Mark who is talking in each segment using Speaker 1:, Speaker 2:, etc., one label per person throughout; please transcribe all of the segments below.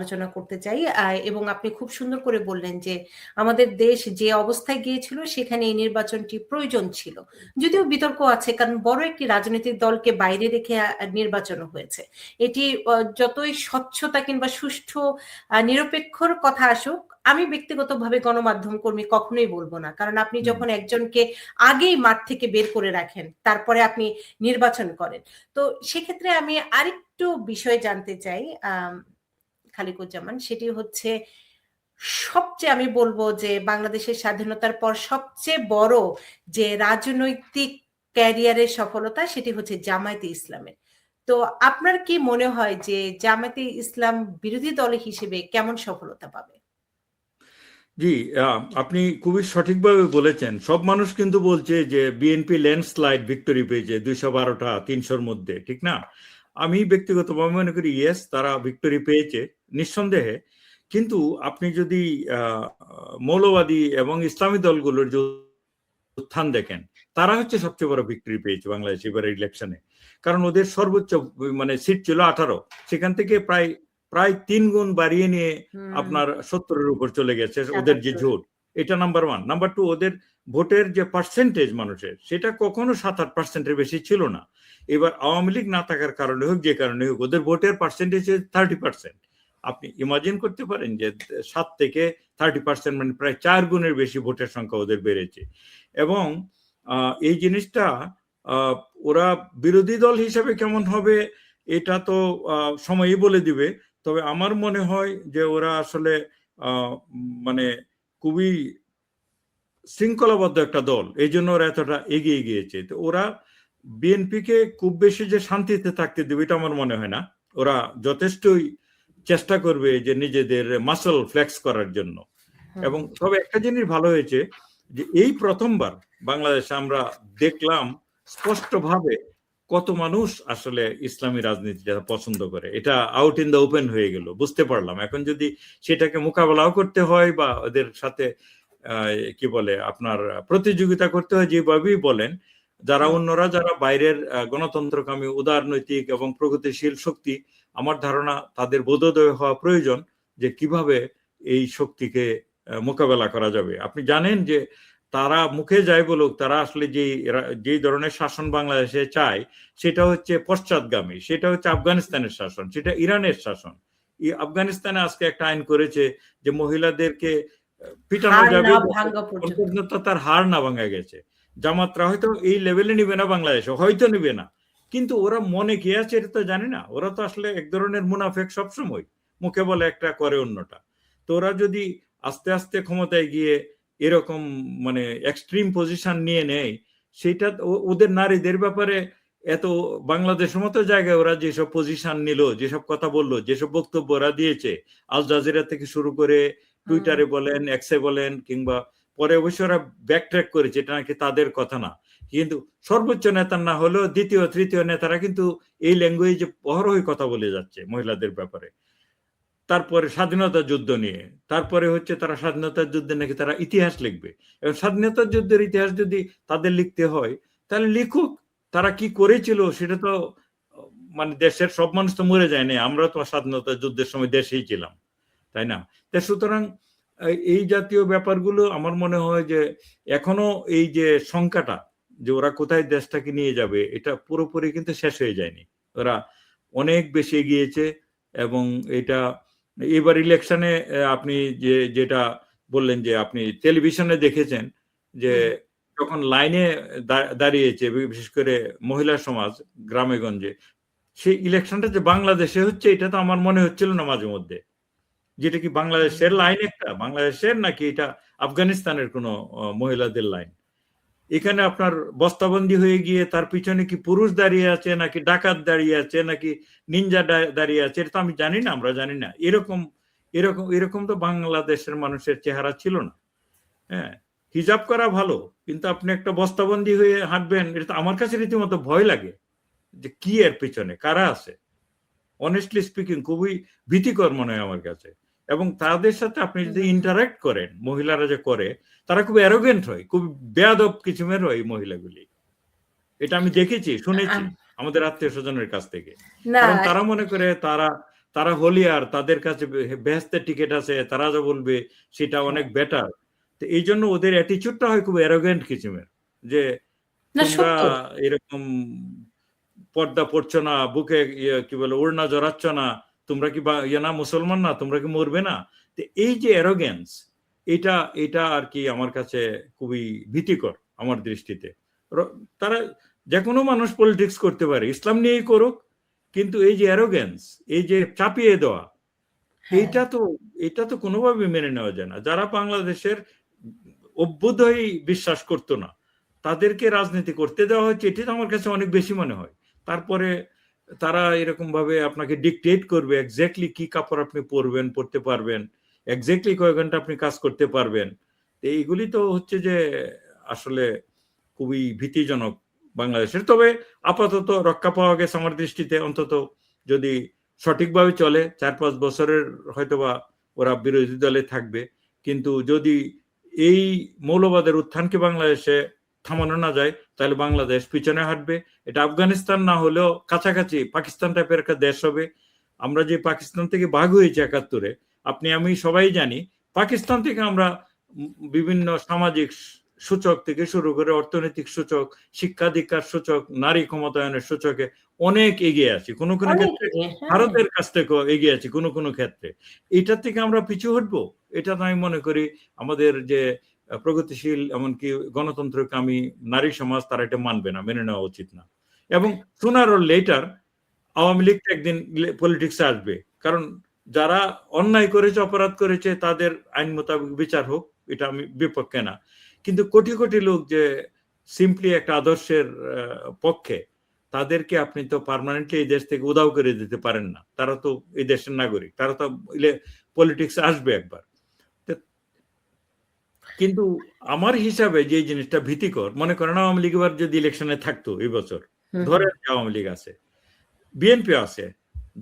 Speaker 1: আলোচনা করতে চাই এবং আপনি খুব সুন্দর করে বললেন যে আমাদের দেশ যে অবস্থায় গিয়েছিল সেখানে এই নির্বাচনটি প্রয়োজন ছিল। যদিও বিতর্ক আছে, কারণ বড় একটি রাজনৈতিক দলকে বাইরে রেখে নির্বাচন হয়েছে। এটি যতই স্বচ্ছতা কিংবা সুষ্ঠু নিরপেক্ষর কথা আসুক, আমি ব্যক্তিগতভাবে গণমাধ্যম কর্মী কখনোই বলবো না, কারণ আপনি যখন একজনকে আগেই মাঠ থেকে বের করে রাখেন তারপরে আপনি নির্বাচন করেন। তো সেক্ষেত্রে আমি আরেকটু বিষয় জানতে চাই খালিকুজ্জামান, সেটি হচ্ছে সবচেয়ে আমি বলবো যে বাংলাদেশের স্বাধীনতার পর সবচেয়ে বড় যে রাজনৈতিক ক্যারিয়ারের সফলতা সেটি হচ্ছে জামায়াতে ইসলামের। তো আপনার কি মনে হয় যে জামায়াতে ইসলাম বিরোধী দল হিসেবে কেমন সফলতা পাবে?
Speaker 2: জি, আপনি খুবই সঠিকভাবে বলেছেন। সব মানুষ কিন্তু বলছে যে বিএনপি ল্যান্ডস্লাইড ভিক্টরি পেয়েছে 212টা 300-র মধ্যে, ঠিক না? আমি ব্যক্তিগতভাবে মনে করি ইয়েস, তারা ভিক্টরি পেয়েছে নিঃসন্দেহে। কিন্তু আপনি যদি মৌলবাদী এবং ইসলামী দলগুলোর যে উত্থান দেখেন, তারা হচ্ছে সবচেয়ে বড় ভিক্টরি পেয়েছে বাংলাদেশ এবারের ইলেকশনে। কারণ ওদের সর্বোচ্চ মানে সিট ছিল 18, সেখান থেকে প্রায় প্রায় 3 গুণ বাড়িয়ে নিয়ে আপনার 70-এর উপর চলে গেছে ওদের যে জোট। এটা নাম্বার 1। নাম্বার 2, ওদের ভোটের যে পার্সেন্টেজ মানুষের, সেটা কখনো 7-8%-এর বেশি ছিল না। এবার আওয়ামী লীগ না থাকার কারণে হোক, যে কারণে হোক, ওদের ভোটের পার্সেন্টেজ 30%। আপনি ইমাজিন করতে পারেন যে 7 থেকে 30%, মানে প্রায় 4 গুণের বেশি ভোটের সংখ্যা ওদের বেড়েছে। এবং এই জিনিসটা ওরা বিরোধী দল হিসেবে কেমন হবে এটা তো সময়ই বলে দিবে। তবে আমার মনে হয় যে ওরা আসলে মানে খুবই শৃঙ্খলাবদ্ধ একটা দল, এই জন্য ওরা এতটা এগিয়ে গিয়েছে। তো ওরা বিএনপিকে খুব বেশি যে শান্তিতে থাকতে দেবে এটা আমার মনে হয় না। ওরা যথেষ্টই চেষ্টা করবে যে নিজেদের মাসল ফ্লেক্স করার জন্য। এবং তবে একটা জিনিস ভালো হয়েছে যে এই প্রথমবার বাংলাদেশে আমরা দেখলাম স্পষ্টভাবে কত মানুষ আসলে ইসলামী রাজনীতিটা পছন্দ করে। এটা আউট ইন দ্য ওপেন হয়ে গেল, বুঝতে পারলাম। এখন যদি সেটাকে মোকাবেলাও করতে হয় বা ওদের সাথে কি বলে আপনার প্রতিযোগিতা করতে হয়, যেভাবেই বলেন, যারা অন্যরা যারা বাইরের গণতন্ত্রকামী উদারনৈতিক এবং প্রগতিশীল শক্তি, আমার ধারণা তাদের বোধোদয় হওয়া প্রয়োজন যে কিভাবে এই শক্তিকে মোকাবেলা করা যাবে। আপনি জানেন যে তারা মুখে যায় বলুক, তারা আসলে যে ধরনের শাসন বাংলাদেশে চায় সেটা হচ্ছে পশ্চাৎগামী, সেটা হচ্ছে আফগানিস্তানের শাসন, সেটা ইরানের শাসন। আফগানিস্তানে আজকে একটা আইন করেছে যে মহিলাদেরকে পিটানো যাবে পর্যন্ত তার হাড় না ভাঙা গেছে। জামাতরা হয়তো এই লেভেলে নিবে না, বাংলাদেশে হয়তো নিবে না, কিন্তু ওরা মনে কি আছে এটা তো জানি না। ওরা তো আসলে এক ধরনের মুনাফেক, সবসময় মুখে বলে একটা করে অন্যটা। তো ওরা যদি আস্তে আস্তে ক্ষমতায় গিয়ে এরকম মানে এক্সট্রিম পজিশন নিয়ে নেয়, সেটা ওদের নারীদের ব্যাপারে এত বাংলাদেশের মতো জায়গায় ওরা যেসব পজিশন নিল, যেসব কথা বললো, যেসব বক্তব্য ওরা দিয়েছে, আল জাজিরা থেকে শুরু করে টুইটারে বলেন, এক্সে বলেন, কিংবা পরে অবশ্য ওরা ব্যাকট্র্যাক করেছে, এটা নাকি তাদের কথা না। কিন্তু সর্বোচ্চ নেতা না হলেও দ্বিতীয় তৃতীয় নেতারা কিন্তু এই ল্যাঙ্গুয়েজে অহরহই কথা বলে যাচ্ছে মহিলাদের ব্যাপারে। তারপরে স্বাধীনতা যুদ্ধ নিয়ে, তারপরে হচ্ছে তারা স্বাধীনতার যুদ্ধে নাকি তারা ইতিহাস লিখবে। এবং স্বাধীনতার যুদ্ধের ইতিহাস যদি তাদের লিখতে হয় তাহলে লিখুক, তারা কি করেছিল সেটা তো মানে দেশের সব মানুষ তো মরে যায় না, আমরা তো স্বাধীনতা যুদ্ধের সময় দেশেই ছিলাম, তাই না? তাই সুতরাং এই জাতীয় ব্যাপারগুলো আমার মনে হয় যে এখনো এই যে সংখ্যাটা যে ওরা কোথায় দেশটাকে নিয়ে যাবে এটা পুরোপুরি কিন্তু শেষ হয়ে যায়নি। ওরা অনেক বেশি এগিয়েছে। এবং এটা এবার ইলেকশনে আপনি যেটা বললেন যে আপনি টেলিভিশনে দেখেছেন যে যখন লাইনে দাঁড়িয়েছে বিশেষ করে মহিলা সমাজ গ্রামে গঞ্জে, সেই ইলেকশনটা যে বাংলাদেশে হচ্ছে এটা তো আমার মনে হচ্ছিল না মাঝে মধ্যে, যেটা কি বাংলাদেশের লাইন, একটা বাংলাদেশের নাকি এটা আফগানিস্তানের কোনো মহিলাদের লাইন। এখানে আপনার বস্তাবন্দি হয়ে গিয়ে তার পিছনে কি পুরুষ দাঁড়িয়ে আছে নাকি ডাকাত দাঁড়িয়ে আছে নাকি নিনজা দাঁড়িয়ে আছে এটা তো আমি জানি না, আমরা জানি না। এরকম এরকম এরকম তো বাংলাদেশের মানুষের চেহারা ছিল না। হ্যাঁ, হিজাব করা ভালো, কিন্তু আপনি একটা বস্তাবন্দি হয়ে হাঁটবেন, এটা তো আমার কাছে রীতিমতো ভয় লাগে যে কি এর পিছনে কারা আছে। অনেস্টলি স্পিকিং খুবই ভীতিকর মনে হয় আমার কাছে। এবং তাদের সাথে আপনি যদি ইন্টারাক্ট করেন, মহিলারা যে করে, তারা খুব অ্যারোগেন্ট হয়, খুব বেয়াদব কিসিমের হয় মহিলাগুলি। এটা আমি দেখেছি, শুনেছি আমাদের আত্মীয় স্বজনের কাছ থেকে। কারণ তারা মনে করে তারা তারা হলিয়ার, তাদের কাছে বেহেস্তের টিকিট আছে, তারা যা বলবে সেটা অনেক বেটার। তো এই জন্য ওদের অ্যাটিচিউডটা হয় খুব অ্যারোগেন্ট কিসিমের, যে
Speaker 1: না,
Speaker 2: তোমরা
Speaker 1: সত্য।
Speaker 2: এরকম পর্দা পড়ছো না, বুকে কি বলে ওড়না জড়াচ্ছ না, তোমরা কি ইয়ে না মুসলমান না, তোমরা কি মরবে না। তো এই যে অ্যারোগেন্স, এটা এটা আর কি আমার কাছে খুবই ভীতিকর আমার দৃষ্টিতে। তারা যে কোনো মানুষ পলিটিক্স করতে পারে, ইসলাম নিয়েই করুক, কিন্তু এই যে অ্যারোগেন্স, এই যে চাপিয়ে দেওয়া, এটা তো কোনোভাবে মেনে নেওয়া যায় না। যারা বাংলাদেশের অভ্যুদয় বিশ্বাস করতো না, তাদেরকে রাজনীতি করতে দেওয়া হচ্ছে, এটি আমার কাছে অনেক বেশি মনে হয়। তারপরে তারা এরকম ভাবে আপনাকে ডিকটেট করবে এক্স্যাক্টলি কি কাপড় আপনি পরতে পারবেন, এক্স্যাক্টলি কয় ঘন্টা আপনি কাজ করতে পারবেন। এইগুলি তো হচ্ছে যে আসলে খুবই ভীতিজনক বাংলাদেশের। তবে আপাতত রক্ষা পাওয়া গেছে আমার দৃষ্টিতে, অন্তত যদি সঠিকভাবে চলে 4-5 বছরের হয়তোবা ওরা বিরোধী দলে থাকবে। কিন্তু যদি এই মৌলবাদের উত্থানকে বাংলাদেশে থামানো না যায়, তাহলে বাংলাদেশ পিছনে হাঁটবে। এটা আফগানিস্তান না হলেও কাছাকাছি পাকিস্তান টাইপের একটা দেশ হবে। আমরা যে পাকিস্তান থেকে ভাগ হয়েছি 71-এ, আপনি আমি সবাই জানি, পাকিস্তান থেকে আমরা বিভিন্ন সামাজিক সূচক থেকে শুরু করে অর্থনৈতিক সূচক, শিক্ষা দীক্ষার সূচক, নারী ক্ষমতায়নের সূচকে অনেক এগিয়ে আছি, কোনো কোনো ক্ষেত্রে ভারতের কাছ থেকেও এগিয়ে আছি কোনো কোনো ক্ষেত্রে। এটার থেকে আমরা পিছু হটবো, এটা তো আমি মনে করি আমাদের যে প্রগতিশীল এমনকি গণতন্ত্রকামী নারী সমাজ তারা এটা মানবে না, মেনে নেওয়া উচিত না। এবং সুনার অর লেটার আওয়ামী লীগ একদিন পলিটিক্সে আসবে, কারণ যারা অন্যায় করেছে, অপরাধ করেছে, তাদের আইন মোতাবেক বিচার হোক, এটা আমি বিপক্ষে না। কিন্তু কোটি কোটি লোক যে সিম্পলি একটা আদর্শের পক্ষে, তাদেরকে আপনি তো পার্মানেন্টলি এই দেশ থেকে উধাও করে দিতে পারেন না। তারা তো এই দেশের নাগরিক, তারা তো পলিটিক্স আসবে একবার। কিন্তু আমার হিসাবে যে জিনিসটা ভীতিকর, মনে করেন আওয়ামী লীগ এবার যদি ইলেকশনে থাকতো এই বছর, ধরেন আওয়ামী লীগ আছে, বিএনপি আছে,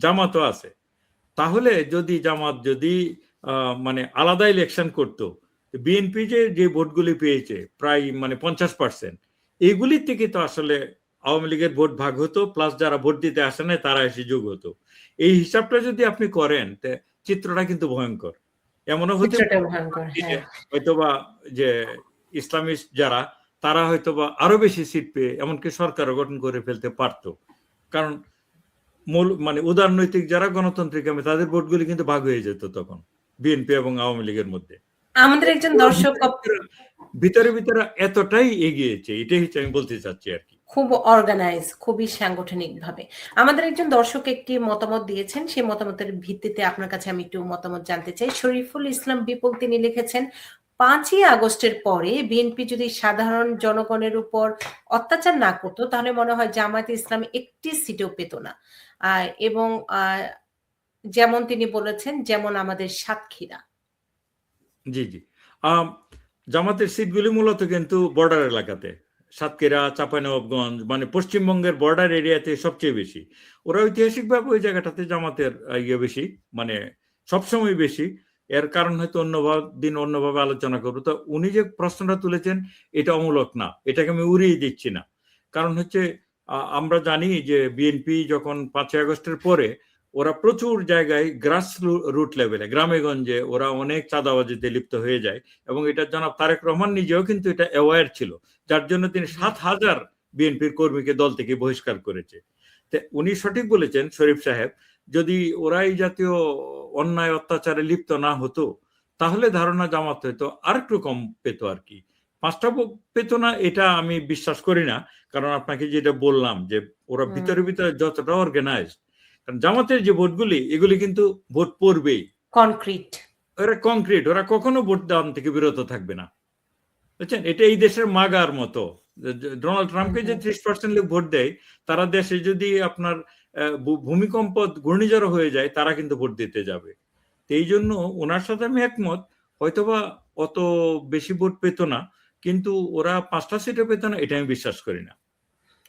Speaker 2: জামাতও আছে, তাহলে যদি জামাত যদি মানে আলাদা ইলেকশন করতো, বিএনপি যে ভোটগুলি পেয়েছে প্রায় মানে 50%, এইগুলির থেকে তো আসলে আওয়ামী লীগের ভোট ভাগ হতো, প্লাস যারা ভোট দিতে আসে না তারা এসে যোগ হতো। এই হিসাবটা যদি আপনি করেন, চিত্রটা কিন্তু ভয়ঙ্কর। এমনও হতে হয়তোবা যে ইসলামিস্ট যারা, তারা হয়তোবা আরো বেশি সিট পেয়ে এমনকি সরকারও গঠন করে ফেলতে পারতো। কারণ মানে উদারনৈতিক যারা গণতান্ত্রিক, তাদের ভোটগুলি কিন্তু ভাগ হয়ে যেত তখন বিএনপি এবং আওয়ামী লীগের মধ্যে।
Speaker 1: আমাদের একজন দর্শক
Speaker 2: ভিতরে ভিতরে এতটাই এগিয়েছে, এটাই হচ্ছে আমি বলতে চাচ্ছি আর কি।
Speaker 1: খুব অর্গানাইজ, খুবই সাংগঠনিক ভাবে। আমাদের একজন দর্শক একটি মতামত দিয়েছেন, সেই মতামতের ভিত্তিতে আপনার কাছে আমি একটু মতামত জানতে চাই। শরীফুল ইসলাম বিপুল তিনি লিখেছেন, 5ই আগস্টের পরে বিএনপি যদি সাধারণ জনগণের উপর অত্যাচার না করতো, তাহলে মনে হয় জামায়াতে ইসলাম একটি সিটও পেত না। এবং যেমন তিনি বলেছেন, যেমন আমাদের সাতক্ষীরা।
Speaker 2: জি জি, জামাতের সিটগুলি মূলত কিন্তু বর্ডার এলাকাতে, সাতক্ষীরা, চাঁপাইনবাবগঞ্জ, মানে পশ্চিমবঙ্গের বর্ডার এরিয়াতে সবচেয়ে বেশি। ওরা ঐতিহাসিকভাবে ওই জায়গাটাতে জামাতের বেশি, মানে সবসময় বেশি। এর কারণ হয়তো অন্যভাবে আলোচনা করবো। তো উনি যে প্রশ্নটা তুলেছেন এটা অমূলক না, এটাকে আমি উড়িয়ে দিচ্ছি না। কারণ হচ্ছে আমরা জানি যে বিএনপি যখন 5ই আগস্টের পরে ওরা প্রচুর জায়গায় গ্রাস রুট লেভেলে, গ্রামে গঞ্জে ওরা অনেক চাঁদাবাজিতে লিপ্ত হয়ে যায়, এবং এটা জনাব তারেক রহমান নিজেও কিন্তু এটা অ্যাওয়্যার ছিল, যার জন্য তিনি 7,000 বিএনপির কর্মীকে দল থেকে বহিষ্কার করেছে। উনি সঠিক বলেছেন শরীফ সাহেব, যদি ওরা এই জাতীয় অন্যায় অত্যাচারে লিপ্ত না হতো, তাহলে ধারণা জামাত হয়তো আর একটু কম পেত আর কি। 5টা পেত না এটা আমি বিশ্বাস করি না, কারণ আপনাকে যেটা বললাম যে ওরা ভিতরে ভিতরে যতটা অর্গানাইজড, কারণ জামাতের যে ভোটগুলি, এগুলি কিন্তু ভোট পড়বেই, কনক্রিট, ওরা কখনো ভোট দান থেকে বিরত থাকবে না, বুঝছেন। এটা এই দেশের মাগার মতো। ডোনাল্ড ট্রাম্পকে যে 30% লোক ভোট দেয়, তারা দেশে যদি আপনার ভূমিকম্প, ঘূর্ণিঝড় হয়ে যায়, তারা কিন্তু ভোট দিতে যাবে। এই জন্য ওনার সাথে আমি একমত, হয়তোবা অত বেশি ভোট পেত না, কিন্তু ওরা 5টা সিটও পেত না, এটা আমি বিশ্বাস করি না।